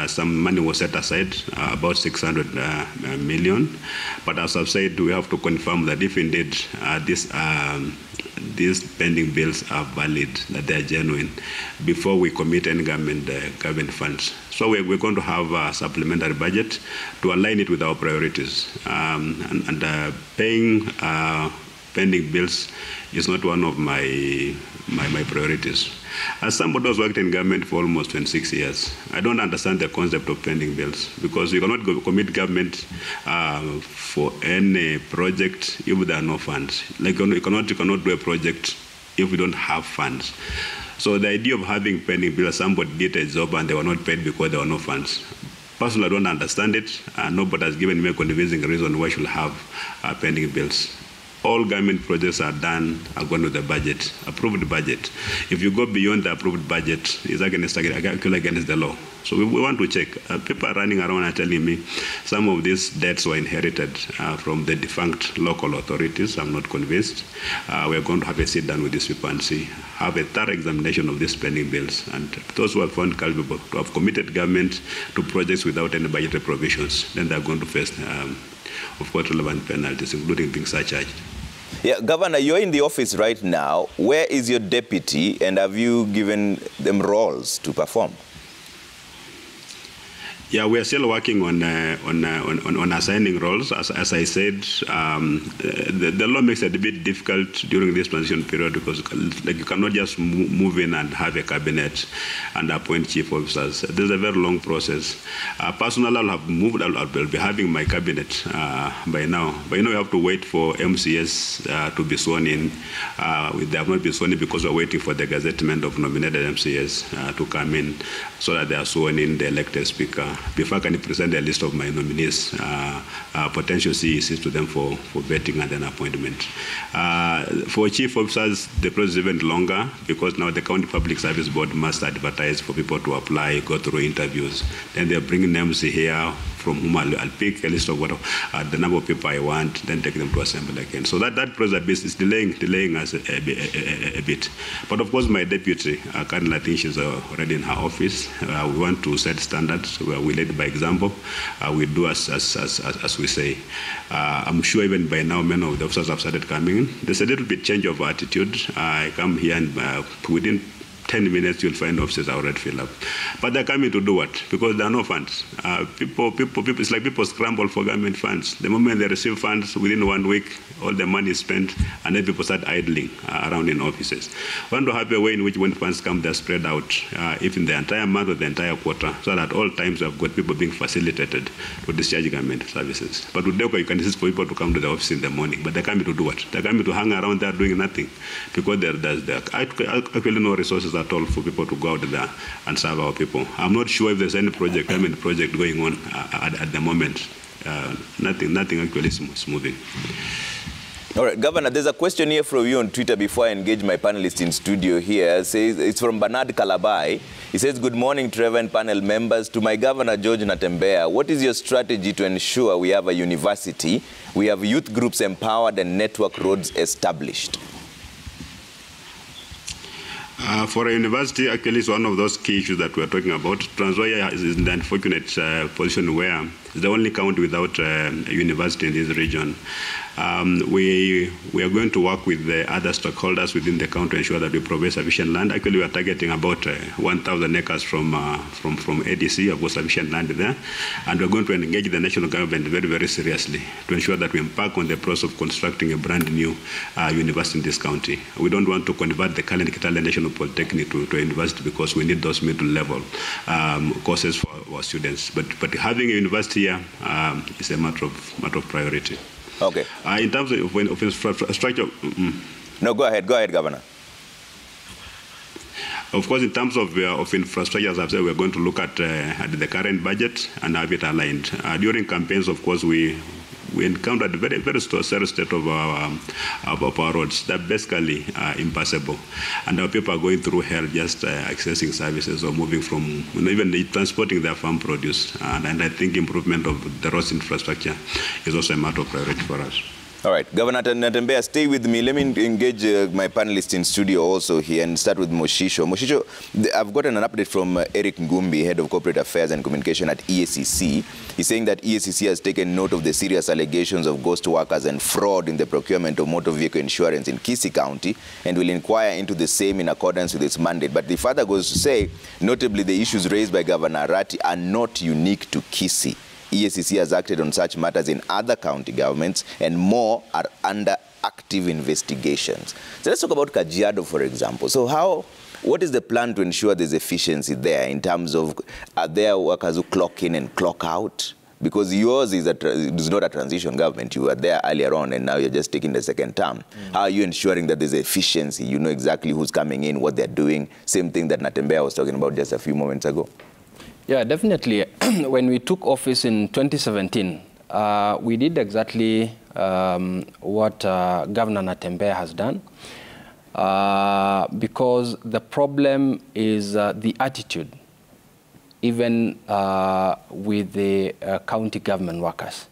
[SPEAKER 7] Some money was set aside, about 600 million. But as I've said, we have to confirm that if indeed these pending bills are valid, that they are genuine, before we commit any government funds. So we're going to have a supplementary budget to align it with our priorities. Paying pending bills is not one of my priorities. As somebody who's worked in government for almost 26 years, I don't understand the concept of pending bills, because you cannot commit government for any project if there are no funds. Like you cannot do a project if we don't have funds. So the idea of having pending bills, somebody did a job and they were not paid because there were no funds. Personally, I don't understand it. Nobody has given me a convincing reason why I should have pending bills. All government projects are done according to the budget, approved budget. If you go beyond the approved budget, it's against the law. So we want to check. People are running around and telling me some of these debts were inherited from the defunct local authorities. I'm not convinced. We are going to have a sit down with these people and have a thorough examination of these spending bills. And those who are found culpable to have committed government to projects without any budgetary provisions, then they are going to face, of course, relevant penalties, including being surcharged.
[SPEAKER 1] Yeah, Governor, you're in the office right now. Where is your deputy, and have you given them roles to perform?
[SPEAKER 7] Yeah, we are still working on assigning roles. As I said, the law makes it a bit difficult during this transition period because you cannot just move in and have a cabinet and appoint chief officers. There's a very long process. Personally, I'll have moved. I'll be having my cabinet by now. But you have to wait for MCS to be sworn in. They have not been sworn in because we're waiting for the gazettement of nominated MCS to come in so that they are sworn in, the elected speaker. Before I can present a list of my nominees, potential CECs to them for vetting and then appointment. For chief officers, the process is even longer because now the County Public Service Board must advertise for people to apply, go through interviews. Then they're bringing names here from whom I'll pick a list of the number of people I want, then take them to assemble again. So that process is delaying us a bit. But of course, my deputy, Karen, I think she's already in her office. We want to set standards. We lead by example. We do as we say. I'm sure even by now, many of the officers have started coming in. There's a little bit change of attitude. I come here and within 10 minutes, you'll find offices are already filled up. But they're coming to do what? Because there are no funds. People, it's like people scramble for government funds. The moment they receive funds, within 1 week, all the money is spent, and then people start idling around in offices. We want to have a way in which when funds come, they're spread out, if in the entire month or the entire quarter, so that at all times we've got people being facilitated to discharge government services. But with DECO, you can insist for people to come to the office in the morning, but they're coming to do what? They're coming to hang around there doing nothing, because there's actually no resources at all for people to go out there and serve our people. I'm not sure if there's any project going on at the moment. Nothing actually is moving.
[SPEAKER 1] All right, Governor, there's a question here from you on Twitter before I engage my panelists in studio here. It says, it's from Bernard Kalabai. He says, good morning, Trevor and panel members. To my Governor, George Natembeya, what is your strategy to ensure we have a university, we have youth groups empowered and network roads established?
[SPEAKER 7] For a university, actually, it's one of those key issues that we're talking about. Trans Nzoia is in the unfortunate position where it's the only county without a university in this region. We are going to work with the other stakeholders within the county to ensure that we provide sufficient land. Actually, we are targeting about 1,000 acres from ADC. I've got sufficient land there. And we're going to engage the national government very, very seriously to ensure that we embark on the process of constructing a brand new university in this county. We don't want to convert the current Kitale National Polytechnic to a university because we need those middle-level courses for our students. But having a university here is a matter of priority.
[SPEAKER 1] Okay.
[SPEAKER 7] In terms of infrastructure...
[SPEAKER 1] No, go ahead, Governor.
[SPEAKER 7] Of course, in terms of infrastructure, as I've said, we're going to look at the current budget and have it aligned. During campaigns, of course, we encountered a very serious state of our roads. They're basically impassable. And our people are going through hell just accessing services or moving from, even transporting their farm produce. And I think improvement of the roads infrastructure is also a matter of priority for us.
[SPEAKER 1] All right, Governor Natembeya, stay with me. Let me engage my panelists in studio also here and start with Moshisho. Moshisho, I've gotten an update from Eric Ngumbi, Head of Corporate Affairs and Communication at EACC. He's saying that EACC has taken note of the serious allegations of ghost workers and fraud in the procurement of motor vehicle insurance in Kisii County and will inquire into the same in accordance with its mandate. But the further goes to say, notably, the issues raised by Governor Arati are not unique to Kisii. EACC has acted on such matters in other county governments, and more are under active investigations. So let's talk about Kajiado, for example. So what is the plan to ensure there's efficiency there in terms of, are there workers who clock in and clock out? Because yours is not a transition government. You were there earlier on, and now you're just taking the second term. How are you ensuring that there's efficiency? You know exactly who's coming in, what they're doing. Same thing that Natembeya was talking about just a few moments ago.
[SPEAKER 3] Yeah, definitely. When we took office in 2017, we did exactly what Governor Natembeya has done, because the problem is the attitude, even with the county government workers.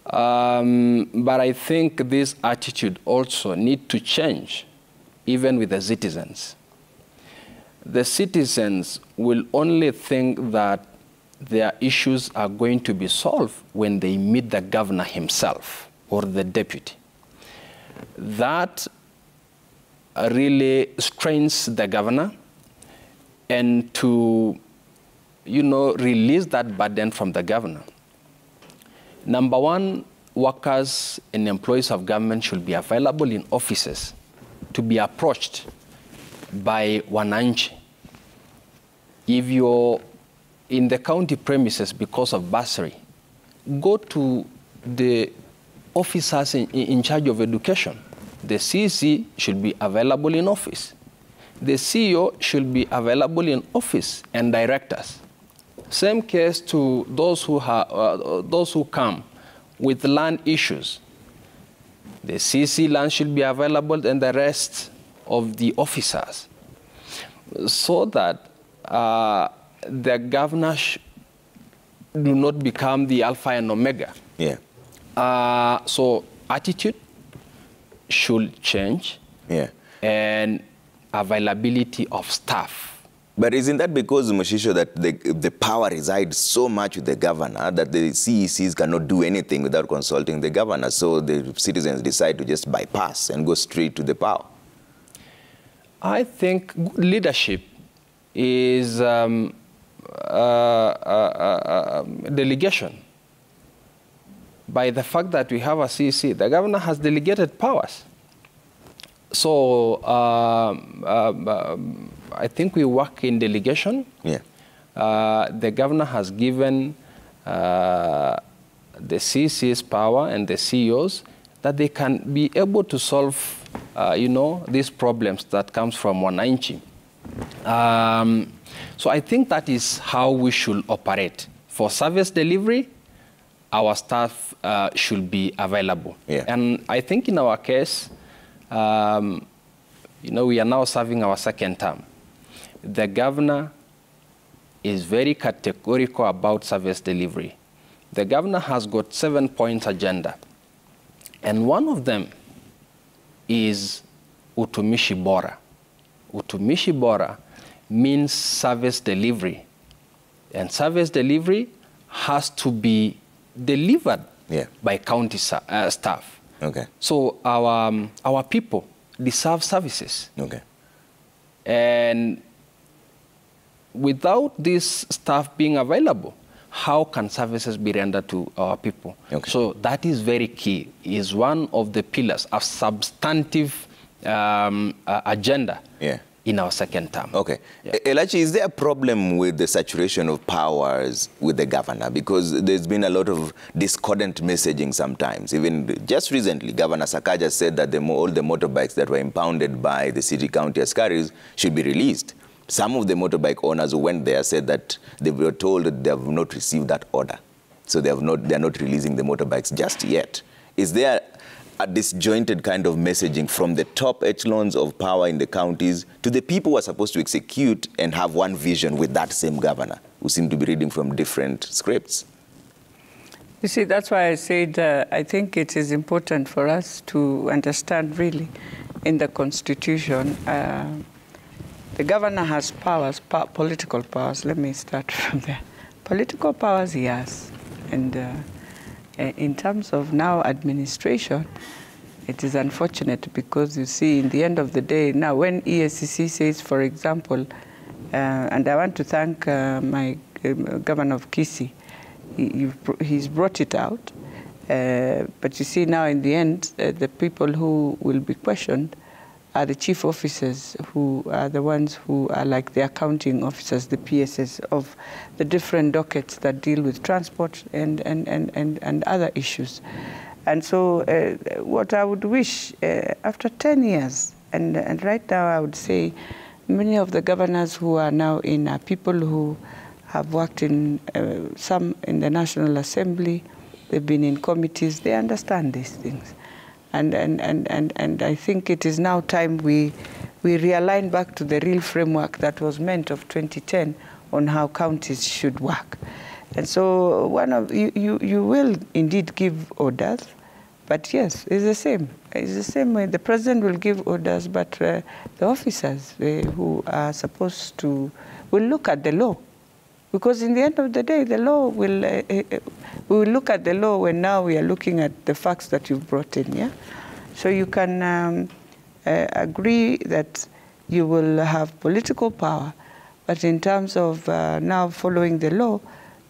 [SPEAKER 3] But I think this attitude also needs to change, even with the citizens. The citizens will only think that their issues are going to be solved when they meet the governor himself or the deputy. That really strains the governor, and to release that burden from the governor. Number one, workers and employees of government should be available in offices to be approached by wananchi. If you're in the county premises because of bursary, go to the officers in charge of education. The CC should be available in office. The CEO should be available in office, and directors. Same case to those who come with land issues. The CC land should be available, and the rest of the officers, so that the governor do not become the alpha and omega.
[SPEAKER 1] Yeah.
[SPEAKER 3] So attitude should change.
[SPEAKER 1] Yeah.
[SPEAKER 3] And availability of staff.
[SPEAKER 1] But isn't that because, Moshisho, that the power resides so much with the governor that the CECs cannot do anything without consulting the governor, so the citizens decide to just bypass and go straight to the power?
[SPEAKER 3] I think good leadership is delegation. By the fact that we have a CEC, the governor has delegated powers. So I think we work in delegation.
[SPEAKER 1] Yeah.
[SPEAKER 3] The governor has given the CC's power and the CEOs that they can be able to solve, these problems that comes from wananchi. So I think that is how we should operate. For service delivery, our staff should be available.
[SPEAKER 1] Yeah.
[SPEAKER 3] And I think in our case, we are now serving our second term. The governor is very categorical about service delivery. The governor has got 7-point agenda. And one of them is Utumishi Bora. Utumishi Bora means service delivery. And service delivery has to be delivered by county staff.
[SPEAKER 1] Okay.
[SPEAKER 3] So our people deserve services.
[SPEAKER 1] Okay.
[SPEAKER 3] And without this staff being available, how can services be rendered to our people?
[SPEAKER 1] Okay.
[SPEAKER 3] So that is very key, is one of the pillars of substantive agenda in our second term.
[SPEAKER 1] Okay.
[SPEAKER 3] Yeah.
[SPEAKER 1] Elachi, is there a problem with the saturation of powers with the governor? Because there's been a lot of discordant messaging sometimes. Even just recently, Governor Sakaja said that all the motorbikes that were impounded by the city county askaris should be released. Some of the motorbike owners who went there said that they were told that they have not received that order. So they're not releasing the motorbikes just yet. Is there a disjointed kind of messaging from the top echelons of power in the counties to the people who are supposed to execute and have one vision with that same governor, who seem to be reading from different scripts?
[SPEAKER 5] You see, that's why I said I think it is important for us to understand really in the Constitution, the governor has powers, political powers. Let me start from there. Political powers he has. And in terms of now administration, it is unfortunate because you see, in the end of the day, now when EACC says, for example, and I want to thank my governor of Kisii, he's brought it out. But you see now in the end, the people who will be questioned are the chief officers, who are the ones who are like the accounting officers, the PSS of the different dockets that deal with transport and other issues. And so what I would wish, after 10 years, and right now I would say many of the governors who are now in are people who have worked in, some in the National Assembly, they've been in committees, they understand these things. And I think it is now time we realign back to the real framework that was meant of 2010 on how counties should work. And so you will indeed give orders, but yes, it's the same. It's the same way. The president will give orders, but the officers who are supposed to will look at the law. Because in the end of the day, the law will, we will look at the law when now we are looking at the facts that you've brought in, yeah? So you can agree that you will have political power, but in terms of now following the law,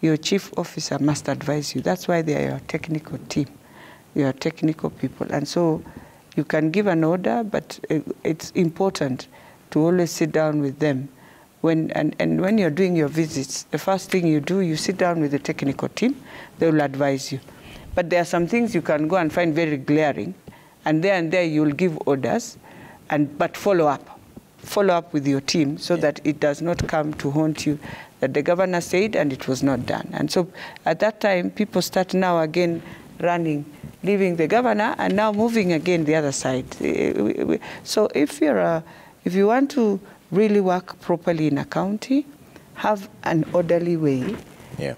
[SPEAKER 5] your chief officer must advise you. That's why they are your technical team, your technical people. And so you can give an order, but it's important to always sit down with them. And when you're doing your visits, the first thing you do, you sit down with the technical team, they will advise you. But there are some things you can go and find very glaring, and there you'll give orders, but follow up with your team so that it does not come to haunt you, that the governor said and it was not done. And so at that time, people start now again running, leaving the governor and now moving again the other side. So if you want to really work properly in a county, have an orderly way,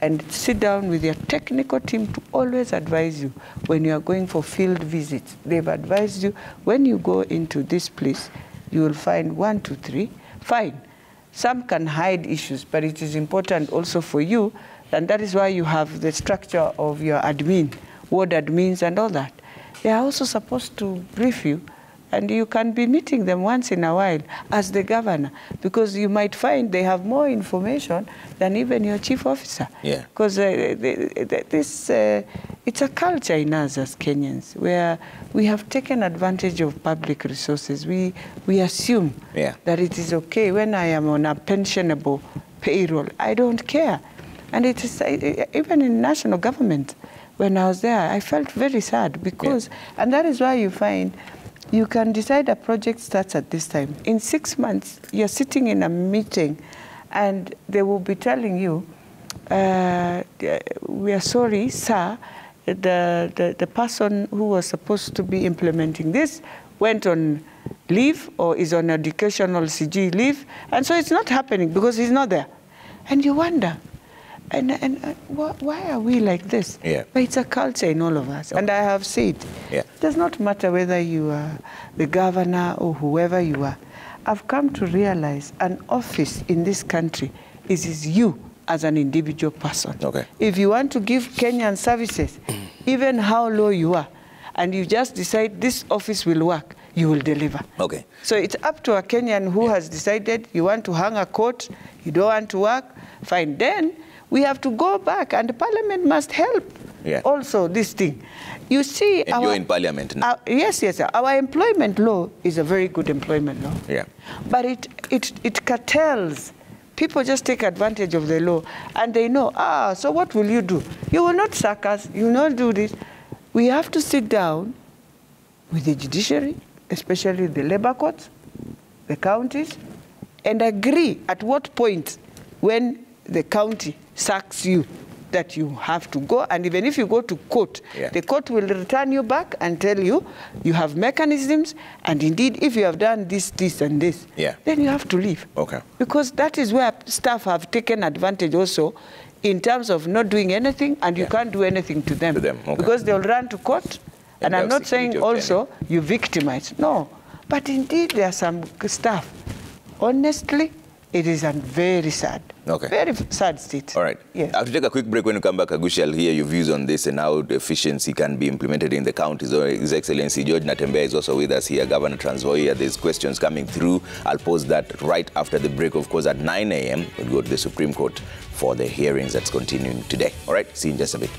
[SPEAKER 5] and sit down with your technical team to always advise you when you are going for field visits. They've advised you, when you go into this place, you will find 1, 2, 3. Fine. Some can hide issues, but it is important also for you, and that is why you have the structure of your admin, ward admins and all that. They are also supposed to brief you, and you can be meeting them once in a while as the governor, because you might find they have more information than even your chief officer. Yeah. Because it's a culture in us as Kenyans where we have taken advantage of public resources. We assume that it is okay when I am on a pensionable payroll. I don't care. And it is even in national government, when I was there, I felt very sad because, and that is why you find you can decide a project starts at this time. In 6 months, you're sitting in a meeting and they will be telling you, we are sorry, sir, the person who was supposed to be implementing this went on leave or is on educational CG leave. And so it's not happening because he's not there. And you wonder, why are we like this? But it's a culture in all of us. And I have said, it does not matter whether you are the governor or whoever you are. I've come to realize an office in this country is you as an individual person. If you want to give Kenyan services, even how low you are, and you just decide this office will work, you will deliver. So it's up to a Kenyan who has decided you want to hang a coat, you don't want to work, fine. Then we have to go back, and the parliament must help also this thing. You see,
[SPEAKER 1] and you're in parliament now.
[SPEAKER 5] Yes, our employment law is a very good employment law. But it curtails. People just take advantage of the law, and they know, so what will you do? You will not sack us, you will not do this. We have to sit down with the judiciary, especially the labor courts, the counties, and agree at what point when the county sacks you that you have to go. And even if you go to court, the court will return you back and tell you, you have mechanisms, and indeed, if you have done this, this, and this, then you have to leave. Because that is where staff have taken advantage also in terms of not doing anything, and you can't do anything to them. Because they'll run to court. And I'm not saying also you victimize. No. But indeed, there are some staff. Honestly, it is very sad. Very sad state.
[SPEAKER 1] All right. I have to take a quick break. When you come back, Agushi, I'll hear your views on this and how the efficiency can be implemented in the counties. His Excellency George Natembeya is also with us here, Governor Trans Nzoia. There's questions coming through. I'll pose that right after the break. Of course, at 9 a.m., we'll go to the Supreme Court for the hearings that's continuing today. All right. See you in just a bit.